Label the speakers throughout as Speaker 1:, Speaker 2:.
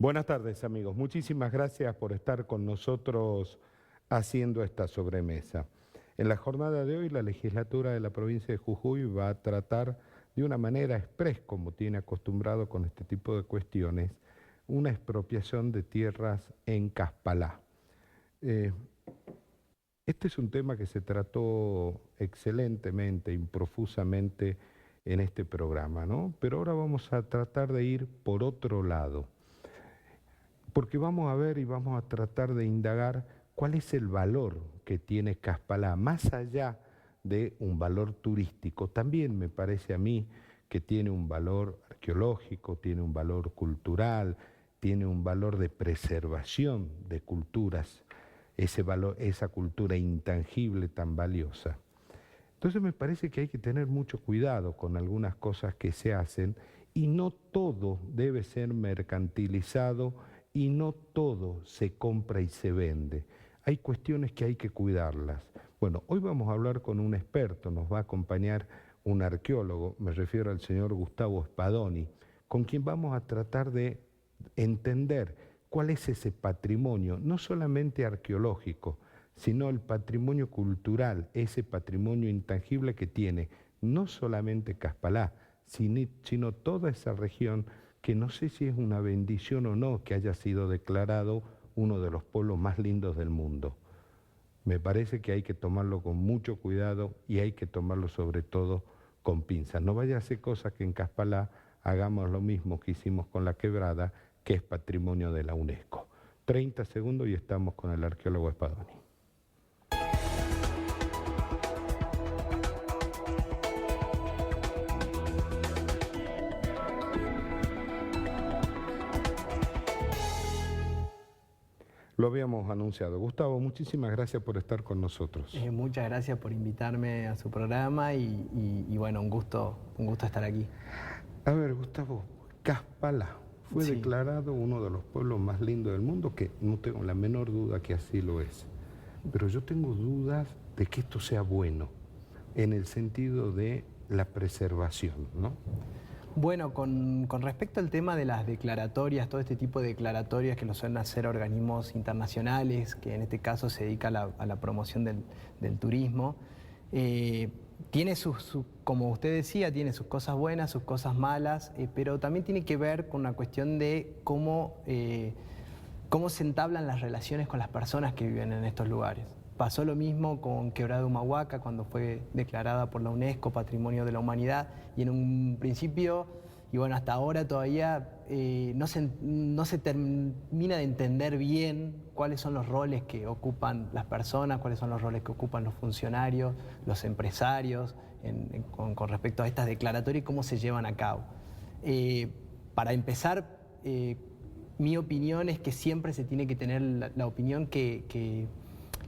Speaker 1: Buenas tardes, amigos. Muchísimas gracias por estar con nosotros haciendo esta sobremesa. En la jornada de hoy, la legislatura de la provincia de Jujuy va a tratar de una manera exprés, como tiene acostumbrado con este tipo de cuestiones, una expropiación de tierras en Caspalá. Este es un tema que se trató excelentemente y profusamente en este programa, ¿no? Pero ahora vamos a tratar de ir por otro lado, porque vamos a ver y vamos a tratar de indagar cuál es el valor que tiene Caspalá, más allá de un valor turístico. También me parece a mí que tiene un valor arqueológico, tiene un valor cultural, tiene un valor de preservación de culturas, ese valor, esa cultura intangible tan valiosa. Entonces me parece que hay que tener mucho cuidado con algunas cosas que se hacen y no todo debe ser mercantilizado y no todo se compra y se vende. Hay cuestiones que hay que cuidarlas. Bueno, hoy vamos a hablar con un experto, nos va a acompañar un arqueólogo, me refiero al señor Gustavo Spadoni, con quien vamos a tratar de entender cuál es ese patrimonio, no solamente arqueológico, sino el patrimonio cultural, ese patrimonio intangible que tiene no solamente Caspalá, sino toda esa región, que no sé si es una bendición o no que haya sido declarado uno de los pueblos más lindos del mundo. Me parece que hay que tomarlo con mucho cuidado y hay que tomarlo sobre todo con pinzas. No vaya a hacer cosas que en Caspalá hagamos lo mismo que hicimos con la Quebrada, que es patrimonio de la UNESCO. 30 segundos y estamos con el arqueólogo Spadoni. Lo habíamos anunciado. Gustavo, muchísimas gracias por estar con nosotros.
Speaker 2: Muchas gracias por invitarme a su programa y bueno, un gusto estar aquí.
Speaker 1: A ver, Gustavo, Caspalá fue declarado uno de los pueblos más lindos del mundo, que no tengo la menor duda que así lo es. Pero yo tengo dudas de que esto sea bueno, en el sentido de la preservación, ¿no?
Speaker 2: Bueno, con respecto al tema de las declaratorias, todo este tipo de declaratorias que lo suelen hacer organismos internacionales, que en este caso se dedica a la promoción del turismo, tiene como usted decía, tiene sus cosas buenas, sus cosas malas, pero también tiene que ver con una cuestión de cómo se entablan las relaciones con las personas que viven en estos lugares. Pasó lo mismo con Quebrada Humahuaca cuando fue declarada por la UNESCO Patrimonio de la Humanidad, y en un principio, y bueno, hasta ahora todavía no se termina de entender bien cuáles son los roles que ocupan las personas, cuáles son los roles que ocupan los funcionarios, los empresarios, con respecto a estas declaratorias y cómo se llevan a cabo. Para empezar, mi opinión es que siempre se tiene que tener la opinión que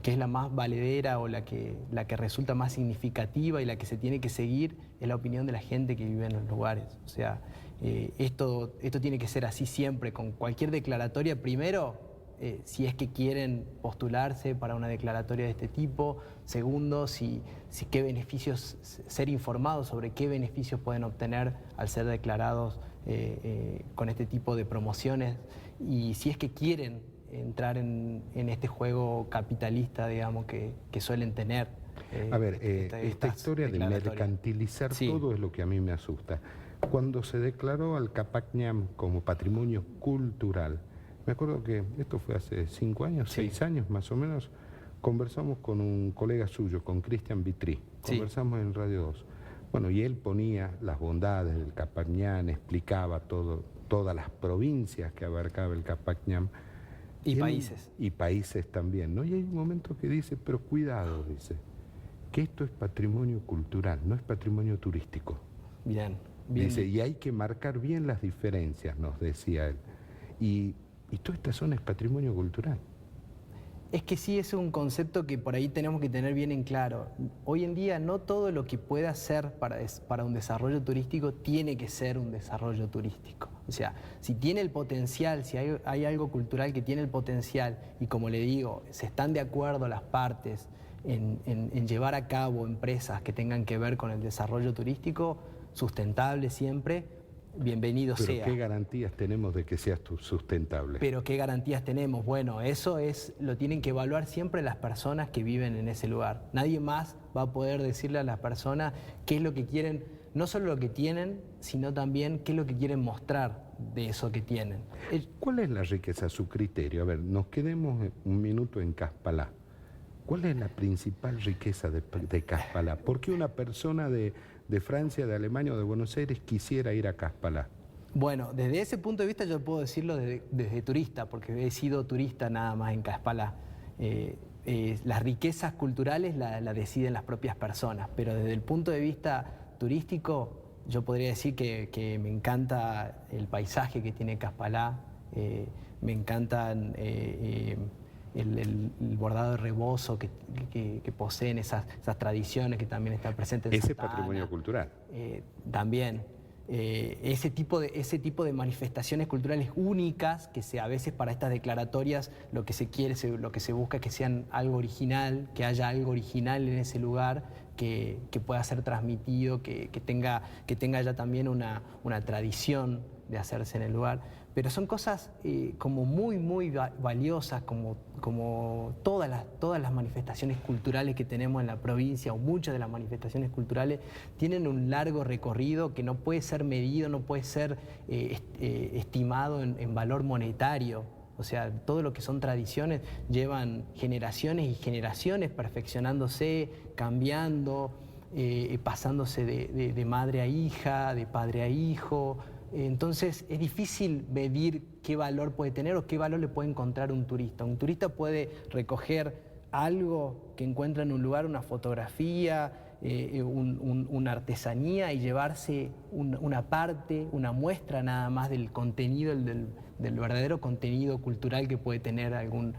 Speaker 2: es la más valedera o la que resulta más significativa y la que se tiene que seguir, es la opinión de la gente que vive en los lugares. O sea, esto tiene que ser así siempre, con cualquier declaratoria. Primero, si es que quieren postularse para una declaratoria de este tipo. Segundo, qué beneficios, ser informados sobre qué beneficios pueden obtener al ser declarados con este tipo de promociones. Y si es que quieren entrar en este juego capitalista, digamos, que suelen tener.
Speaker 1: A ver, esta historia de mercantilizar todo es lo que a mí me asusta. Cuando se declaró al Capac Ñam como patrimonio cultural, me acuerdo que esto fue hace 5 años, 6 años más o menos, conversamos con un colega suyo, con Cristian Vitrí, conversamos en Radio 2. Bueno, y él ponía las bondades del Capac Ñam, explicaba todas las provincias que abarcaba el Capac Ñam.
Speaker 2: Y países.
Speaker 1: Y países también, ¿no? Y hay un momento que dice, pero cuidado, dice, que esto es patrimonio cultural, no es patrimonio turístico.
Speaker 2: Bien.
Speaker 1: Dice, y hay que marcar bien las diferencias, nos decía él. Y toda esta zona es patrimonio cultural.
Speaker 2: Es que sí, es un concepto que por ahí tenemos que tener bien en claro. Hoy en día no todo lo que pueda ser para un desarrollo turístico tiene que ser un desarrollo turístico. O sea, si tiene el potencial, si hay algo cultural que tiene el potencial y, como le digo, se están de acuerdo las partes en llevar a cabo empresas que tengan que ver con el desarrollo turístico, sustentable siempre, bienvenido
Speaker 1: Pero
Speaker 2: sea.
Speaker 1: ¿qué garantías tenemos de que sea sustentable?
Speaker 2: Pero ¿qué garantías tenemos? Bueno, eso lo tienen que evaluar siempre las personas que viven en ese lugar. Nadie más va a poder decirle a las personas qué es lo que quieren, no solo lo que tienen, sino también qué es lo que quieren mostrar de eso que tienen.
Speaker 1: ¿Cuál es la riqueza a su criterio? A ver, nos quedemos un minuto en Caspalá. ¿Cuál es la principal riqueza de Caspalá? ¿Por qué una persona de Francia, de Alemania o de Buenos Aires quisiera ir a Caspalá?
Speaker 2: Bueno, desde ese punto de vista yo puedo decirlo desde turista, porque he sido turista nada más en Caspalá. Las riquezas culturales la deciden las propias personas, pero desde el punto de vista turístico yo podría decir que me encanta el paisaje que tiene Caspalá, me encantan el bordado de rebozo que poseen esas tradiciones que también están presentes en
Speaker 1: Ese
Speaker 2: Santa
Speaker 1: patrimonio
Speaker 2: Ana.
Speaker 1: cultural.
Speaker 2: También. Ese tipo de manifestaciones culturales únicas que a veces para estas declaratorias lo que se quiere, lo que se busca es que sean algo original, que haya algo original en ese lugar que pueda ser transmitido, que tenga ya también una tradición de hacerse en el lugar. Pero son cosas como muy valiosas, como todas las manifestaciones culturales que tenemos en la provincia, o muchas de las manifestaciones culturales tienen un largo recorrido que no puede ser medido, no puede ser estimado en valor monetario. O sea, todo lo que son tradiciones llevan generaciones y generaciones perfeccionándose, cambiando, pasándose de madre a hija, de padre a hijo. Entonces es difícil medir qué valor puede tener o qué valor le puede encontrar un turista. Un turista puede recoger algo que encuentra en un lugar, una fotografía, una artesanía, y llevarse una parte, una muestra nada más del contenido, del verdadero contenido cultural que puede tener algún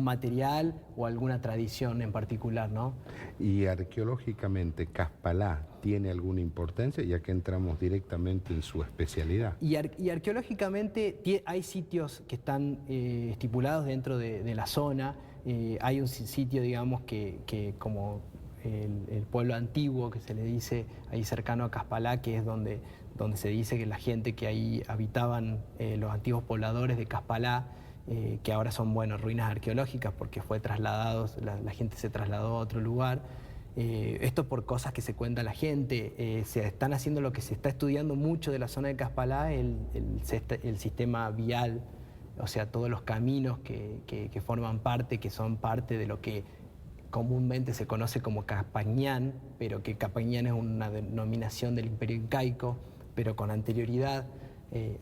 Speaker 2: material o alguna tradición en particular, ¿no?
Speaker 1: Y arqueológicamente, ¿Caspalá tiene alguna importancia, ya que entramos directamente en su especialidad?
Speaker 2: Y arqueológicamente hay sitios que están estipulados dentro de la zona. Hay un sitio, digamos, que como el pueblo antiguo, que se le dice ahí cercano a Caspalá, que es donde se dice que la gente que ahí habitaban, los antiguos pobladores de Caspalá, que ahora son, bueno, ruinas arqueológicas porque fue trasladados, la gente se trasladó a otro lugar. Esto por cosas que se cuenta la gente. Se están haciendo lo que se está estudiando mucho de la zona de Caspalá, el sistema vial, o sea, todos los caminos que forman parte, que son parte de lo que comúnmente se conoce como Capañán, pero que Capañán es una denominación del Imperio Incaico, pero con anterioridad.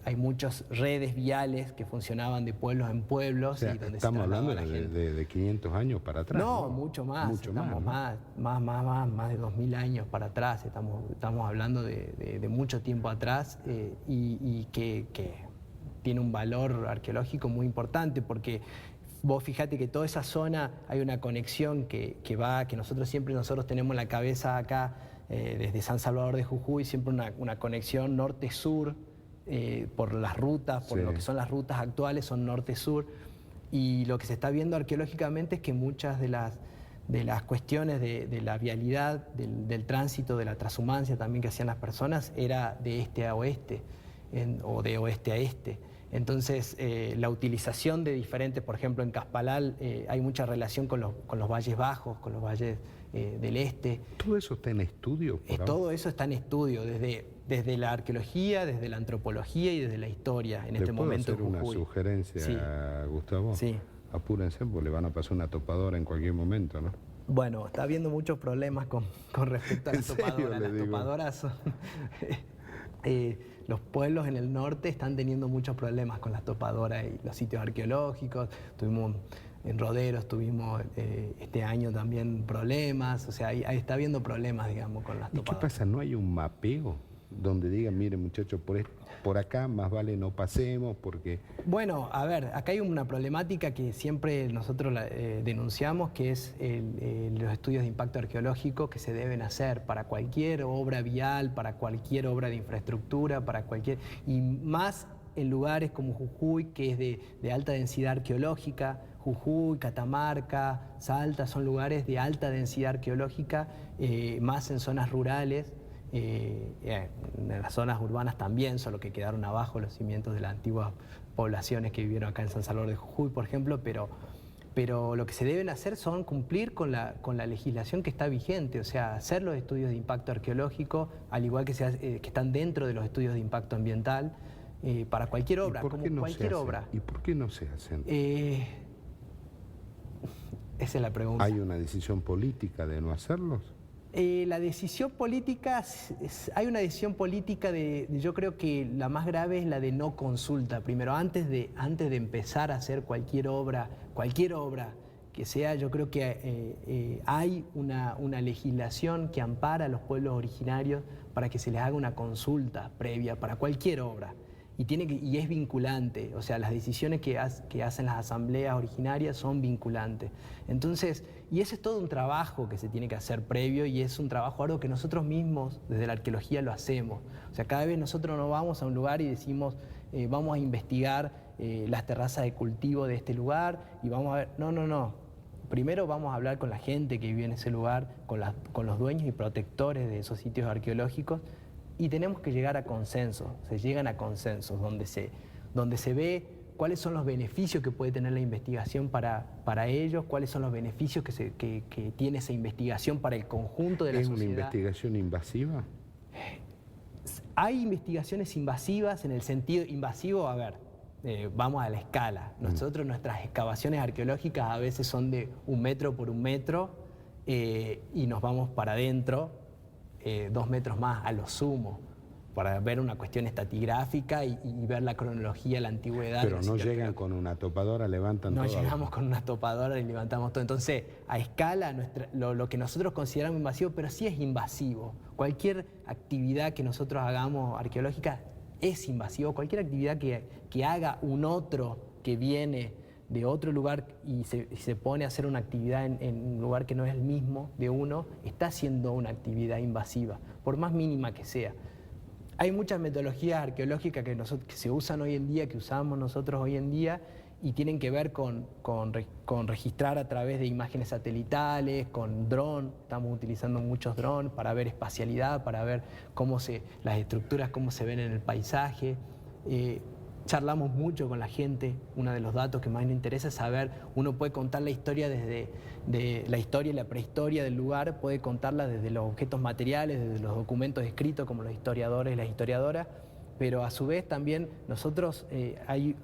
Speaker 2: Hay muchas redes viales que funcionaban de pueblos en pueblos.
Speaker 1: O sea,
Speaker 2: y donde
Speaker 1: estamos hablando de 500 años para atrás.
Speaker 2: No, mucho más.
Speaker 1: Mucho
Speaker 2: estamos más de 2000 años para atrás. Estamos hablando de mucho tiempo atrás, y que tiene un valor arqueológico muy importante, porque vos fíjate que toda esa zona hay una conexión que nosotros tenemos en la cabeza acá, desde San Salvador de Jujuy, siempre una conexión norte-sur, por las rutas, por lo que son las rutas actuales, son norte-sur. Y lo que se está viendo arqueológicamente es que muchas de las cuestiones de la vialidad, del tránsito, de la transhumancia también que hacían las personas, era de este a oeste, o de oeste a este. Entonces, la utilización de diferentes, por ejemplo, en Caspalá hay mucha relación con los valles bajos, con los valles del este.
Speaker 1: ¿Todo eso está en estudio?
Speaker 2: Todo eso está en estudio, desde la arqueología, desde la antropología y desde la historia en este momento.
Speaker 1: ¿Le puedo hacer una sugerencia, sí, Gustavo?
Speaker 2: Sí.
Speaker 1: Apúrense, porque le van a pasar una topadora en cualquier momento, ¿no?
Speaker 2: Bueno, está habiendo muchos problemas con respecto a las topadoras. Las topadoras son... los pueblos en el norte están teniendo muchos problemas con las topadoras y los sitios arqueológicos. Tuvimos en Roderos, tuvimos este año también problemas. O sea, ahí está habiendo problemas, digamos, con las topadoras.
Speaker 1: ¿Y qué pasa? ¿No hay un mapeo donde digan, miren muchachos, por acá más vale no pasemos porque...?
Speaker 2: Bueno, a ver, acá hay una problemática que siempre nosotros denunciamos, que es los estudios de impacto arqueológico que se deben hacer para cualquier obra vial, para cualquier obra de infraestructura, y más en lugares como Jujuy, que es de alta densidad arqueológica. Jujuy, Catamarca, Salta son lugares de alta densidad arqueológica, más en zonas rurales. en las zonas urbanas también, solo que quedaron abajo los cimientos de las antiguas poblaciones que vivieron acá en San Salvador de Jujuy, por ejemplo, pero lo que se deben hacer son cumplir con la legislación que está vigente, o sea, hacer los estudios de impacto arqueológico, al igual que están dentro de los estudios de impacto ambiental, para cualquier obra, como cualquier obra.
Speaker 1: ¿Y por qué no se hacen?
Speaker 2: Esa es la pregunta.
Speaker 1: ¿Hay una decisión política de no hacerlos?
Speaker 2: La decisión política, hay una decisión política yo creo que la más grave es la de no consulta. Primero, antes de empezar a hacer cualquier obra que sea, yo creo que hay una legislación que ampara a los pueblos originarios para que se les haga una consulta previa para cualquier obra. Y es vinculante, o sea, las decisiones que hacen las asambleas originarias son vinculantes. Entonces, y ese es todo un trabajo que se tiene que hacer previo y es un trabajo arduo que nosotros mismos desde la arqueología lo hacemos. O sea, cada vez nosotros no vamos a un lugar y decimos, vamos a investigar las terrazas de cultivo de este lugar y vamos a ver, no. Primero vamos a hablar con la gente que vive en ese lugar, con los dueños y protectores de esos sitios arqueológicos. Y tenemos que llegar a consensos, se llegan a consensos donde se ve cuáles son los beneficios que puede tener la investigación para ellos, cuáles son los beneficios que tiene esa investigación para el conjunto de la sociedad.
Speaker 1: ¿Es una investigación invasiva?
Speaker 2: Hay investigaciones invasivas en el sentido invasivo, a ver, vamos a la escala. Nosotros, nuestras excavaciones arqueológicas a veces son de 1 metro por 1 metro y nos vamos para adentro. 2 metros más a lo sumo, para ver una cuestión estratigráfica y ver la cronología, la antigüedad.
Speaker 1: Pero no llegan con una topadora, levantan todo.
Speaker 2: No llegamos con una topadora y levantamos todo. Entonces, a escala, lo que nosotros consideramos invasivo, pero sí es invasivo. Cualquier actividad que nosotros hagamos arqueológica es invasivo. Cualquier actividad que haga un otro que viene de otro lugar y se pone a hacer una actividad en un lugar que no es el mismo de uno, está haciendo una actividad invasiva, por más mínima que sea. Hay muchas metodologías arqueológicas que se usan hoy en día, que usamos nosotros hoy en día, y tienen que ver con registrar a través de imágenes satelitales, con dron. Estamos utilizando muchos drones para ver espacialidad, para ver las estructuras, cómo se ven en el paisaje. Charlamos mucho con la gente. Uno de los datos que más nos interesa es saber, uno puede contar la historia desde la historia y la prehistoria del lugar, puede contarla desde los objetos materiales, desde los documentos escritos como los historiadores y las historiadoras, pero a su vez también nosotros hay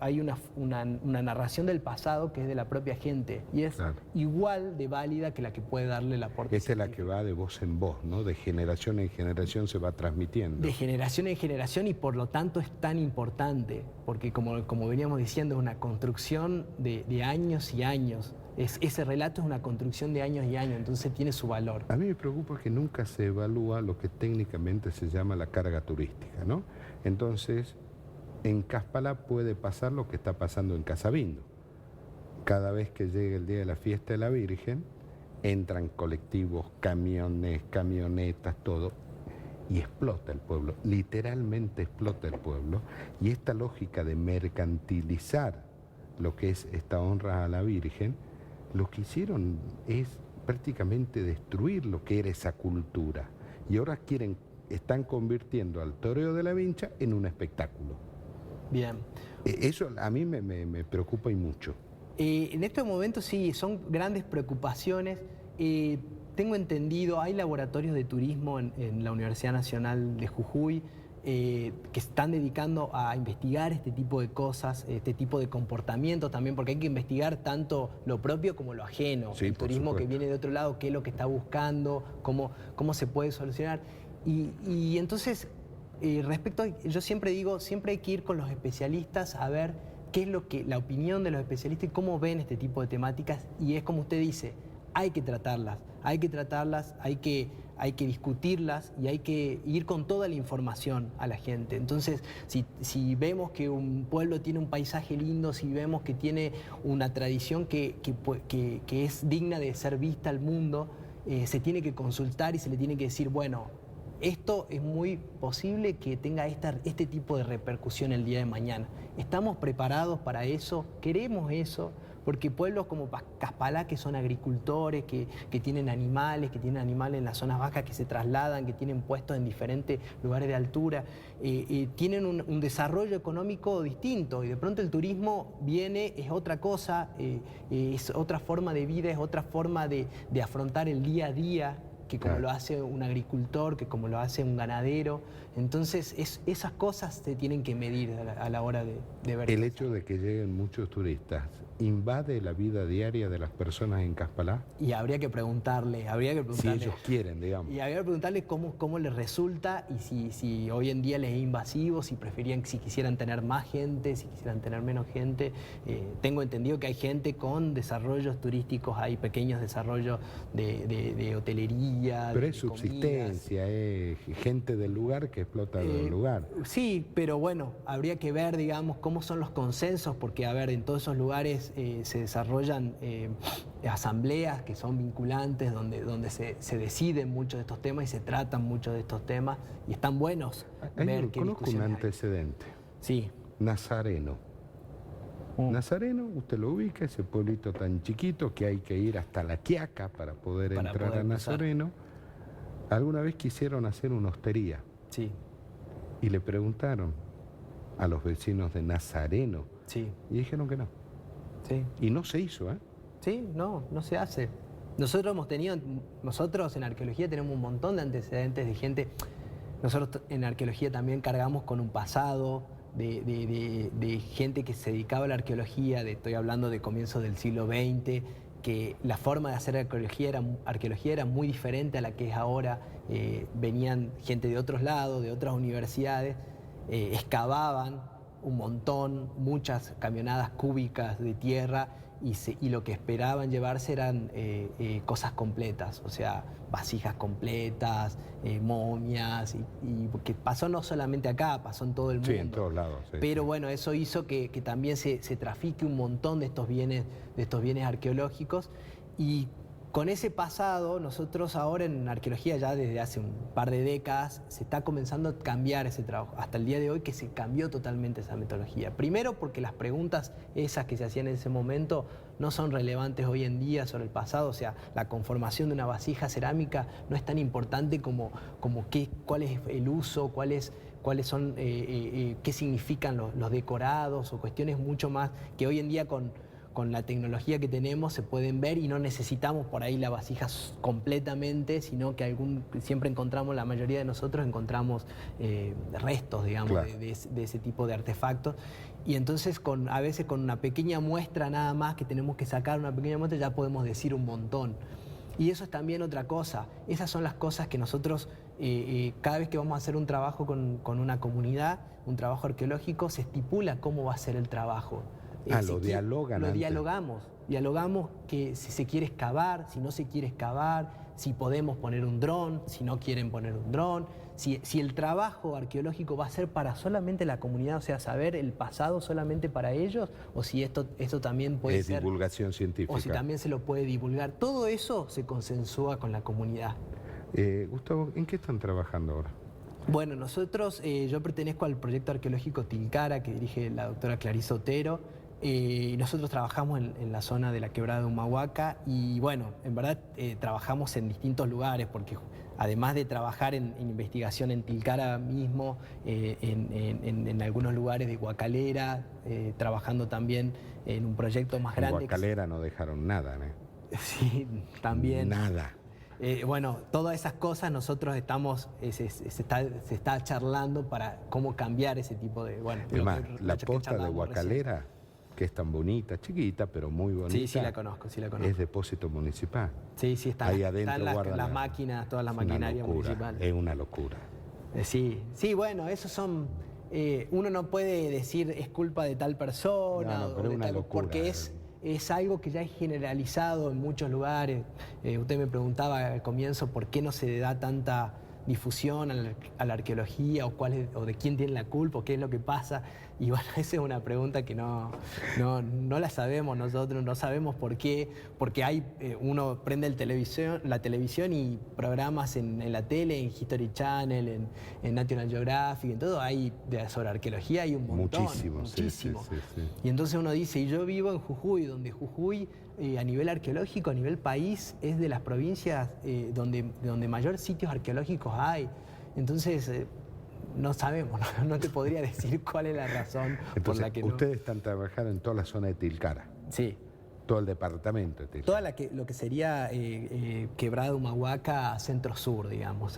Speaker 2: una narración del pasado que es de la propia gente y es igual de válida que la que puede darle el aporte
Speaker 1: Esta
Speaker 2: científico.
Speaker 1: es la que va de voz en voz, ¿no? De generación en generación se va transmitiendo.
Speaker 2: De generación en generación y por lo tanto es tan importante, porque como veníamos diciendo, es una construcción de años y años. Ese relato es una construcción de años y años, entonces tiene su valor.
Speaker 1: A mí me preocupa que nunca se evalúa lo que técnicamente se llama la carga turística, ¿no? Entonces, en Caspalá puede pasar lo que está pasando en Casabindo. Cada vez que llegue el día de la fiesta de la Virgen, entran colectivos, camiones, camionetas, todo, y explota el pueblo, literalmente explota el pueblo, y esta lógica de mercantilizar lo que es esta honra a la Virgen, lo que hicieron es prácticamente destruir lo que era esa cultura, y ahora están convirtiendo al toreo de la Vincha en un espectáculo.
Speaker 2: Bien.
Speaker 1: Eso a mí me preocupa y mucho.
Speaker 2: En estos momentos sí, son grandes preocupaciones. Tengo entendido, hay laboratorios de turismo en la Universidad Nacional de Jujuy que se están dedicando a investigar este tipo de cosas, este tipo de comportamientos también, porque hay que investigar tanto lo propio como lo ajeno.
Speaker 1: Sí,
Speaker 2: el turismo que
Speaker 1: supuesto.
Speaker 2: viene de otro lado, qué es lo que está buscando, cómo se puede solucionar. Y entonces, yo siempre digo, siempre hay que ir con los especialistas a ver qué es la opinión de los especialistas y cómo ven este tipo de temáticas. Y es como usted dice, hay que tratarlas, hay que discutirlas y hay que ir con toda la información a la gente. Entonces, si vemos que un pueblo tiene un paisaje lindo, si vemos que tiene una tradición que es digna de ser vista al mundo, se tiene que consultar y se le tiene que decir, bueno, esto es muy posible que tenga este tipo de repercusión el día de mañana. ¿Estamos preparados para eso? ¿Queremos eso? porque pueblos como Caspalá, que son agricultores, que tienen animales en las zonas bajas que se trasladan, que tienen puestos en diferentes lugares de altura, tienen un desarrollo económico distinto, y de pronto el turismo viene, es otra cosa, es otra forma de vida, es otra forma de afrontar el día a día, que como lo hace un agricultor, que como lo hace un ganadero. Entonces, esas cosas se tienen que medir a la hora de ver.
Speaker 1: ¿El hecho de que lleguen muchos turistas invade la vida diaria de las personas en Caspalá?
Speaker 2: Y habría que preguntarle.
Speaker 1: Si ellos quieren, digamos.
Speaker 2: Y habría que preguntarle cómo les resulta, y si hoy en día les es invasivo, si quisieran tener más gente, si quisieran tener menos gente. Tengo entendido que hay gente con desarrollos turísticos, hay pequeños desarrollos de hotelería.
Speaker 1: Pero es subsistencia, es gente del lugar que explota el lugar.
Speaker 2: Sí, pero bueno, habría que ver, digamos, cómo son los consensos, porque, a ver, en todos esos lugares se desarrollan asambleas que son vinculantes, donde se deciden muchos de estos temas y se tratan muchos de estos temas, y están buenos ver qué
Speaker 1: Conozco un
Speaker 2: discusiones hay.
Speaker 1: antecedente.
Speaker 2: Sí.
Speaker 1: Nazareno. Nazareno, usted lo ubica, ese pueblito tan chiquito que hay que ir hasta La Quiaca para poder entrar a Nazareno. Alguna vez quisieron hacer una hostería.
Speaker 2: Sí.
Speaker 1: Y le preguntaron a los vecinos de Nazareno.
Speaker 2: Sí.
Speaker 1: Y dijeron que no.
Speaker 2: Sí.
Speaker 1: Y no se hizo, ¿eh?
Speaker 2: Sí, no se hace. Nosotros en arqueología tenemos un montón de antecedentes de gente. Nosotros en arqueología también cargamos con un pasado de gente que se dedicaba a la arqueología, estoy hablando de comienzos del siglo XX, que la forma de hacer arqueología era muy diferente a la que es ahora. Venían gente de otros lados, de otras universidades, excavaban un montón, muchas camionadas cúbicas de tierra, y lo que esperaban llevarse eran cosas completas, o sea, vasijas completas, momias, y que pasó no solamente acá, pasó en todo el mundo.
Speaker 1: Sí, en todos lados. Sí,
Speaker 2: pero bueno, eso hizo que también se trafique un montón de estos bienes arqueológicos, y con ese pasado, nosotros ahora en arqueología, ya desde hace un par de décadas, se está comenzando a cambiar ese trabajo. Hasta el día de hoy que se cambió totalmente esa metodología. Primero porque las preguntas esas que se hacían en ese momento no son relevantes hoy en día sobre el pasado. O sea, la conformación de una vasija cerámica no es tan importante como cuál es el uso, cuáles son, qué significan los decorados, o cuestiones mucho más que hoy en día con la tecnología que tenemos se pueden ver, y no necesitamos por ahí la vasija completamente, sino que siempre encontramos, la mayoría de nosotros encontramos restos, digamos, claro, de ese tipo de artefactos. Y entonces a veces con una pequeña muestra nada más, que tenemos que sacar una pequeña muestra, ya podemos decir un montón. Y eso es también otra cosa. Esas son las cosas que nosotros, cada vez que vamos a hacer un trabajo con una comunidad, un trabajo arqueológico, se estipula cómo va a ser el trabajo.
Speaker 1: Lo dialogan antes.
Speaker 2: Dialogamos que si se quiere excavar, si no se quiere excavar, si podemos poner un dron, si no quieren poner un dron, si el trabajo arqueológico va a ser para solamente la comunidad, o sea, saber el pasado solamente para ellos, o si esto también puede ser...
Speaker 1: Es divulgación científica.
Speaker 2: O si también se lo puede divulgar. Todo eso se consensúa con la comunidad.
Speaker 1: Gustavo, ¿en qué están trabajando ahora?
Speaker 2: Bueno, nosotros, yo pertenezco al proyecto arqueológico Tilcara, que dirige la doctora Clarisa Otero. Nosotros trabajamos en la zona de la Quebrada de Humahuaca, y bueno, en verdad trabajamos en distintos lugares, porque además de trabajar en investigación en Tilcara mismo, en algunos lugares de Guacalera, trabajando también en un proyecto más grande.
Speaker 1: En Guacalera no dejaron nada, ¿no?
Speaker 2: Sí, también.
Speaker 1: Nada.
Speaker 2: Bueno, todas esas cosas nosotros se está charlando para cómo cambiar ese tipo de... Bueno,
Speaker 1: además, la posta de Guacalera, recién, que es tan bonita, chiquita, pero muy bonita.
Speaker 2: Sí, la conozco.
Speaker 1: Es depósito municipal.
Speaker 2: Sí, está.
Speaker 1: Ahí adentro
Speaker 2: están las máquinas, todas las maquinarias municipales.
Speaker 1: Es una locura.
Speaker 2: Sí, bueno, esos son... uno no puede decir es culpa de tal persona,
Speaker 1: pero es una locura,
Speaker 2: porque es algo que ya es generalizado en muchos lugares. Usted me preguntaba al comienzo por qué no se da tanta difusión a la arqueología, o de quién tiene la culpa, o qué es lo que pasa. Y bueno, esa es una pregunta que no la sabemos nosotros, no sabemos por qué, porque hay, uno prende la televisión y programas en la tele, en History Channel, en National Geographic, en todo, hay sobre arqueología hay un montón,
Speaker 1: muchísimo.
Speaker 2: muchísimo.
Speaker 1: Sí.
Speaker 2: Y entonces uno dice, y yo vivo en Jujuy, donde Jujuy a nivel arqueológico, a nivel país, es de las provincias donde mayor sitios arqueológicos hay. Entonces, no sabemos, no te podría decir cuál es la razón.
Speaker 1: Entonces,
Speaker 2: por la que
Speaker 1: ustedes están trabajando en toda la zona de Tilcara.
Speaker 2: Sí.
Speaker 1: Todo el departamento de Tilcara.
Speaker 2: Lo que sería Quebrada Humahuaca, centro-sur, digamos.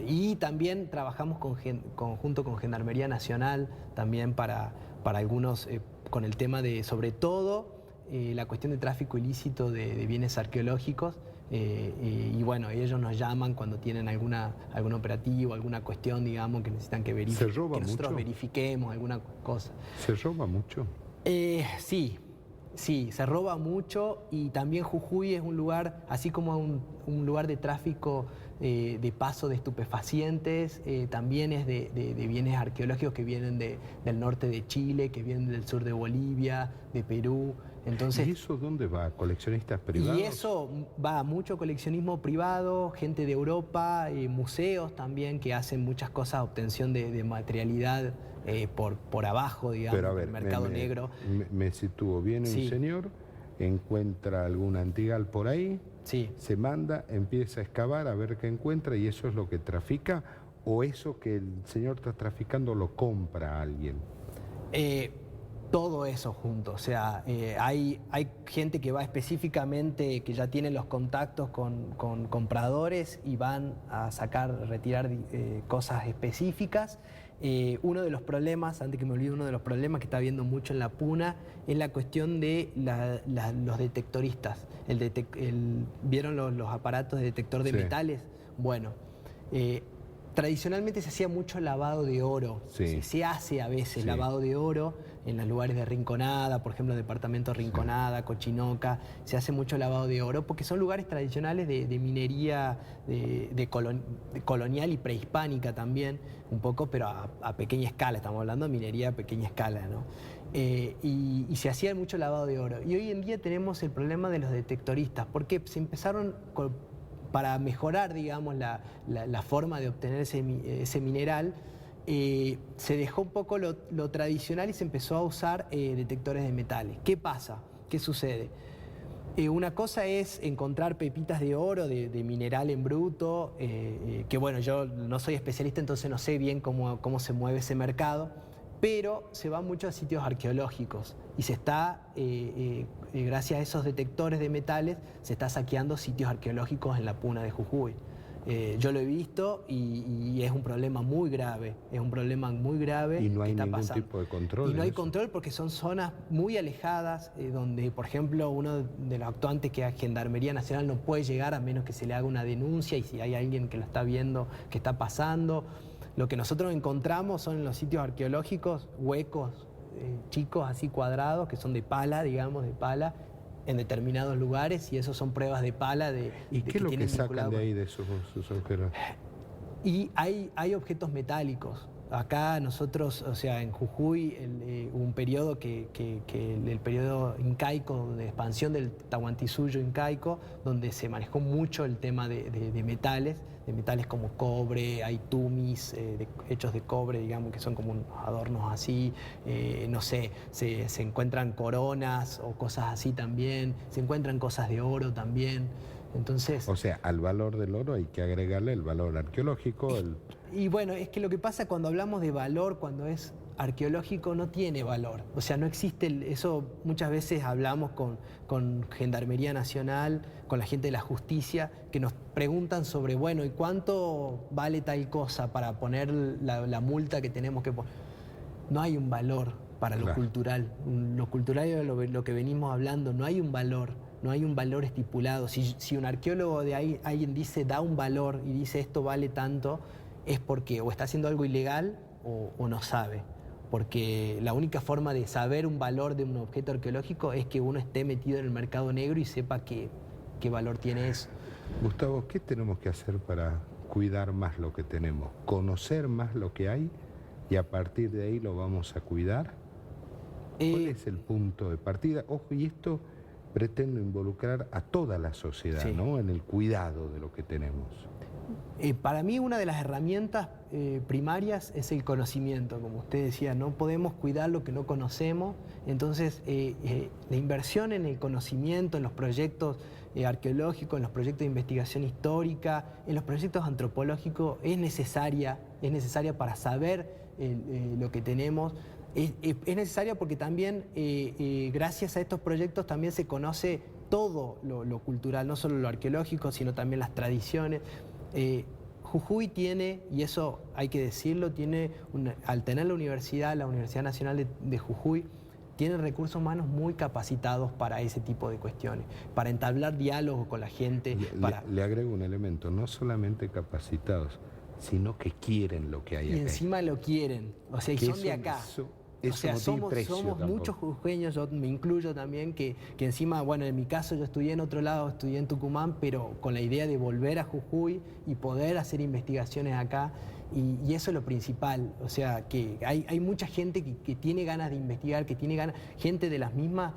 Speaker 2: Y también trabajamos junto con Gendarmería Nacional, también para algunos, con el tema de, sobre todo, la cuestión de tráfico ilícito de bienes arqueológicos. Y bueno, ellos nos llaman cuando tienen algún operativo, alguna cuestión, digamos, que necesitan que verifiquemos, que nosotros verifiquemos alguna cosa.
Speaker 1: ¿Se roba mucho?
Speaker 2: Sí, se roba mucho, y también Jujuy es un lugar, así como un lugar de tráfico de paso de estupefacientes, también es de bienes arqueológicos que vienen del norte de Chile, que vienen del sur de Bolivia, de Perú. Entonces,
Speaker 1: ¿y eso dónde va? ¿Coleccionistas privados?
Speaker 2: Y eso va a mucho coleccionismo privado, gente de Europa, museos también que hacen muchas cosas, obtención de materialidad por abajo, digamos,
Speaker 1: pero a ver,
Speaker 2: del mercado negro.
Speaker 1: Me sitúo. Viene un señor, encuentra algún antigal por ahí, se manda, empieza a excavar a ver qué encuentra, y eso es lo que trafica, o eso que el señor está traficando lo compra a alguien.
Speaker 2: Todo eso junto, o sea, hay gente que va específicamente, que ya tiene los contactos con compradores y van a retirar cosas específicas. Uno de los problemas, antes que me olvide, uno de los problemas que está habiendo mucho en la Puna es la cuestión de los detectoristas. ¿Vieron los aparatos de detector de metales? Bueno, tradicionalmente se hacía mucho lavado de oro. Se hace a veces lavado de oro en los lugares de Rinconada, por ejemplo, departamento Rinconada, Cochinoca. Se hace mucho lavado de oro porque son lugares tradicionales de minería colonial y prehispánica también, un poco, pero a pequeña escala. Estamos hablando de minería a pequeña escala, ¿no? Y se hacía mucho lavado de oro. Y hoy en día tenemos el problema de los detectoristas, porque se empezaron para mejorar, digamos, la forma de obtener ese mineral, se dejó un poco lo tradicional y se empezó a usar detectores de metales. ¿Qué pasa? ¿Qué sucede? Una cosa es encontrar pepitas de oro, de mineral en bruto, que bueno, yo no soy especialista, entonces no sé bien cómo se mueve ese mercado, pero se va mucho a sitios arqueológicos y se está, gracias a esos detectores de metales, se está saqueando sitios arqueológicos en la Puna de Jujuy. Yo lo he visto y es un problema muy grave,
Speaker 1: Y no hay ningún tipo de control.
Speaker 2: Y no hay control porque son zonas muy alejadas, donde, por ejemplo, uno de los actuantes, que es Gendarmería Nacional, no puede llegar a menos que se le haga una denuncia, y si hay alguien que lo está viendo, que está pasando. Lo que nosotros encontramos son en los sitios arqueológicos huecos chicos así cuadrados, que son de pala, digamos, de pala, en determinados lugares, y esos son pruebas de pala.
Speaker 1: ¿Y qué es lo que sacan de ahí, de esos objetos?
Speaker 2: Y hay objetos metálicos. Acá nosotros, o sea, en Jujuy, un periodo el periodo incaico, de expansión del Tahuantinsuyo incaico, donde se manejó mucho el tema de metales como cobre, hay tumis hechos de cobre, digamos, que son como unos adornos así, no sé, se encuentran coronas o cosas así también, se encuentran cosas de oro también. Entonces,
Speaker 1: o sea, al valor del oro hay que agregarle el valor arqueológico.
Speaker 2: Y bueno, es que lo que pasa cuando hablamos de valor, cuando es arqueológico, no tiene valor. O sea, no existe eso. Muchas veces hablamos con Gendarmería Nacional, con la gente de la justicia, que nos preguntan sobre, bueno, ¿y cuánto vale tal cosa para poner la multa que tenemos que poner? No hay un valor para lo cultural. Lo cultural es lo que venimos hablando, no hay un valor. No hay un valor estipulado. Si un arqueólogo de ahí, alguien da un valor y dice esto vale tanto, es porque o está haciendo algo ilegal o no sabe. Porque la única forma de saber un valor de un objeto arqueológico es que uno esté metido en el mercado negro y sepa qué valor tiene eso.
Speaker 1: Gustavo, ¿qué tenemos que hacer para cuidar más lo que tenemos? ¿Conocer más lo que hay y a partir de ahí lo vamos a cuidar. ¿Cuál es el punto de partida? Ojo, y esto pretendo involucrar a toda la sociedad,
Speaker 2: Sí.
Speaker 1: ¿no? En el cuidado de lo que tenemos.
Speaker 2: Para mí una de las herramientas primarias es el conocimiento, como usted decía, no podemos cuidar lo que no conocemos, entonces la inversión en el conocimiento, en los proyectos arqueológicos, en los proyectos de investigación histórica, en los proyectos antropológicos es necesaria para saber lo que tenemos. Es necesaria porque también gracias a estos proyectos también se conoce todo lo cultural, no solo lo arqueológico, sino también las tradiciones. Jujuy tiene, y eso hay que decirlo, al tener la Universidad Nacional de Jujuy, tiene recursos humanos muy capacitados para ese tipo de cuestiones, para entablar diálogo con la gente.
Speaker 1: Le agrego un elemento, no solamente capacitados, sino que quieren lo que hay acá.
Speaker 2: Y encima lo quieren, o sea, y son de acá. O sea, somos muchos jujeños, yo me incluyo también, que encima, bueno, en mi caso yo estudié en otro lado, estudié en Tucumán, pero con la idea de volver a Jujuy y poder hacer investigaciones acá, y eso es lo principal. O sea, que hay mucha gente que tiene ganas de investigar, que tiene ganas, gente de las mismas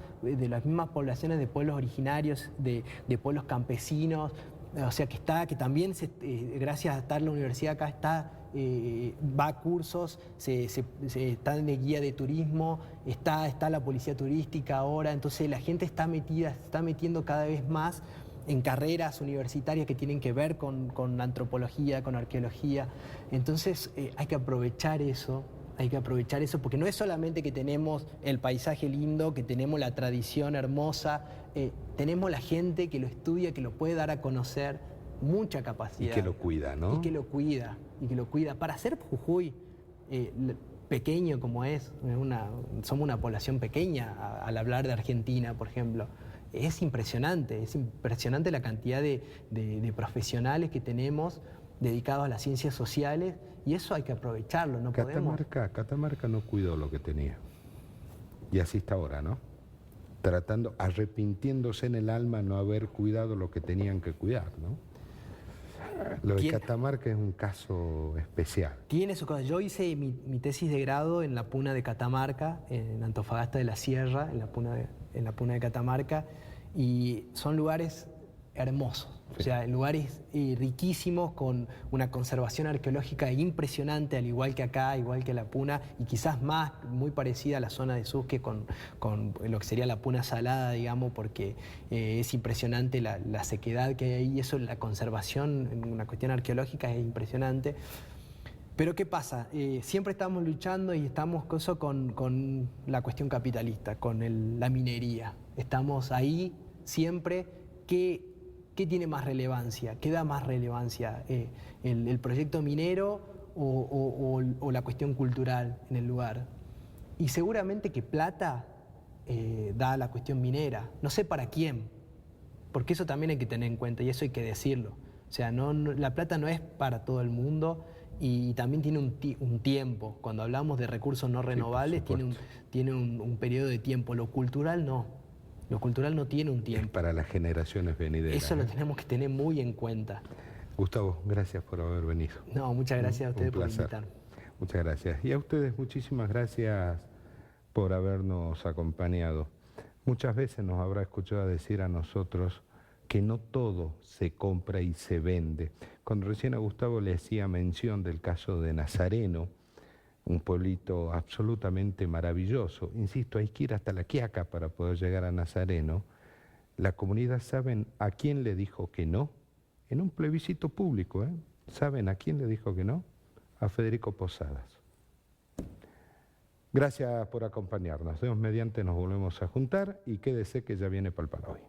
Speaker 2: poblaciones de pueblos originarios, de pueblos campesinos, o sea, que también, gracias a estar en la universidad acá, va a cursos, está de guía de turismo, está la policía turística ahora, entonces la gente está metiendo cada vez más en carreras universitarias que tienen que ver con antropología, con arqueología. Entonces hay que aprovechar eso. Porque no es solamente que tenemos el paisaje lindo, que tenemos la tradición hermosa, tenemos la gente que lo estudia, que lo puede dar a conocer, mucha capacidad.
Speaker 1: Y que lo cuida, ¿no?
Speaker 2: Y que lo cuida. Para ser Jujuy pequeño como somos una población pequeña al hablar de Argentina, por ejemplo. Es impresionante la cantidad de profesionales que tenemos dedicados a las ciencias sociales, y eso hay que aprovecharlo, no podemos.
Speaker 1: Catamarca no cuidó lo que tenía. Y así está ahora, ¿no? Arrepintiéndose en el alma no haber cuidado lo que tenían que cuidar, ¿no? Lo de Catamarca es un caso especial.
Speaker 2: Tiene su cosa. Yo hice mi tesis de grado en la Puna de Catamarca, en Antofagasta de la Sierra, en la Puna de Catamarca, y son lugares hermosos. Sí. O sea, lugares riquísimos, con una conservación arqueológica impresionante, al igual que acá, igual que la Puna, y quizás más, muy parecida a la zona de Susque con lo que sería la Puna Salada, digamos, porque es impresionante la sequedad que hay ahí, y eso, la conservación en una cuestión arqueológica es impresionante. Pero ¿qué pasa? Siempre estamos luchando y estamos con la cuestión capitalista, con la minería. Estamos ahí siempre. ¿Qué tiene más relevancia? ¿Qué da más relevancia? ¿El proyecto minero o la cuestión cultural en el lugar? Y seguramente que plata da la cuestión minera. No sé para quién, porque eso también hay que tener en cuenta y eso hay que decirlo. O sea, la plata no es para todo el mundo y también tiene un tiempo. Cuando hablamos de recursos no renovables, tiene un periodo de tiempo. Lo cultural no. Lo cultural no tiene un tiempo.
Speaker 1: Es para las generaciones venideras.
Speaker 2: Eso lo tenemos que tener muy en cuenta.
Speaker 1: Gustavo, gracias por haber venido.
Speaker 2: No, muchas gracias a ustedes por invitarme.
Speaker 1: Muchas gracias. Y a ustedes muchísimas gracias por habernos acompañado. Muchas veces nos habrá escuchado decir a nosotros que no todo se compra y se vende. Cuando recién a Gustavo le hacía mención del caso de Nazareno, un pueblito absolutamente maravilloso. Insisto, hay que ir hasta La Quiaca para poder llegar a Nazareno. La comunidad, ¿saben a quién le dijo que no? En un plebiscito público, ¿eh? ¿Saben a quién le dijo que no? A Federico Posadas. Gracias por acompañarnos. Dios mediante nos volvemos a juntar y quédese que ya viene Palpara hoy.